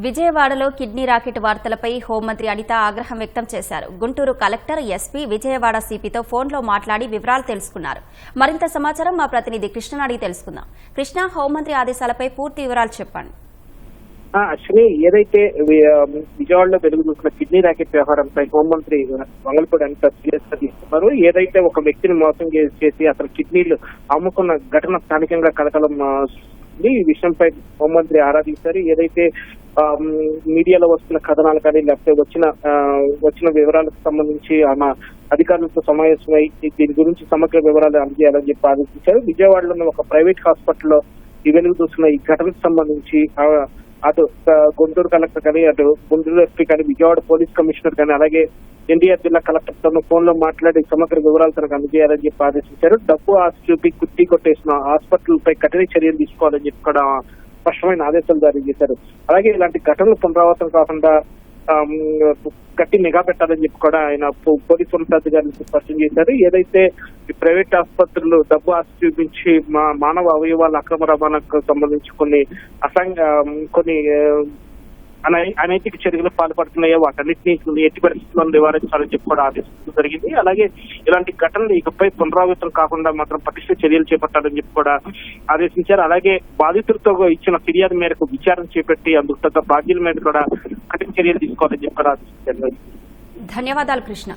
విజయవాడలో kidney racket వార్తలపై హోంమంత్రి అనిత ఆగ్రహం వ్యక్తం చేశారు. గుంటూరు కలెక్టర్, ఎస్పీ, విజయవాడ సిపితో ఫోన్లో మాట్లాడి వివరాలు తెలుసుకున్నారు. మరింత సమాచారం మా ప్రతినిధి కృష్ణ అడిగి తెలుసుకుందాం. కృష్ణ, హోంమంత్రి ఆదేశాలపై పూర్తి వివరాలు చెప్పండి. అశ్విని, ఏదైతే విజయవాడలో వెలుగుతున్న కిడ్నీ రాకెట్ వ్యవహారంపై హోంమంత్రి వంగలపూడి అనిత సీరియస్ గా తీసుకున్నారు. ఏదైతే ఒక వ్యక్తిని మోసం చేసి అతను కిడ్నీలు అమ్ముకున్న ఘటన స్థానికంగా కలకలం ఈ విషయంపై హోంమంత్రి ఆరాధించారు. ఏదైతే మీడియాలో వస్తున్న కథనాలు కానీ లేకపోతే వచ్చిన వివరాలకు సంబంధించి ఆమె అధికారులతో సమావేశమై దీని గురించి సమగ్ర వివరాలు అందజేయాలని చెప్పి ఆదేశించారు. విజయవాడలో ఒక ప్రైవేట్ హాస్పిటల్లో ఈ వెలుగు చూస్తున్న ఈ ఘటనకు సంబంధించి అటు గుంటూరు కలెక్టర్ కానీ, అటు గుంటూరు ఎస్పీ కానీ, విజయవాడ పోలీస్ కమిషనర్ కానీ, అలాగే ఎన్టీఆర్ జిల్లా కలెక్టర్ తో ఫోన్ లో మాట్లాడి సమగ్ర వివరాలు తనకు అందజేయాలని చెప్పి ఆదేశించారు. డబ్బు ఆశ చూపి కుర్తీ కొట్టేసిన హాస్పిటల్ పై కఠిన చర్యలు తీసుకోవాలని చెప్పి కూడా స్పష్టమైన ఆదేశాలు జారీ చేశారు. అలాగే ఇలాంటి ఘటనలు పునరావృతం కాకుండా గట్టి నిఘా పెట్టాలని చెప్పి కూడా ఆయన పోలీసు ఉన్నతాధికారులకు స్పష్టం చేశారు. ఏదైతే ఈ ప్రైవేట్ ఆసుపత్రులు డబ్బు ఆశ చూపించి మానవ అవయవాల అక్రమ రవాణాకు సంబంధించి కొన్ని అనైతిక చర్యలు పాల్పడుతున్నాయో వాటన్నిటిని ఎట్టి పరిస్థితుల్లో నివారించాలని చెప్పి కూడా ఆదేశించడం జరిగింది. అలాగే ఇలాంటి ఘటనలు ఇకపై పునరావృతం కాకుండా మాత్రం పటిష్ట చర్యలు చేపట్టాలని చెప్పి కూడా ఆదేశించారు. అలాగే బాధితులతో ఇచ్చిన ఫిర్యాదు మేరకు విచారణ చేపట్టి అందుకు తగ్గ బాధ్యుల మీద కూడా కఠిన చర్యలు తీసుకోవాలని చెప్పి కూడా ఆదేశించారు. ధన్యవాదాలు కృష్ణ.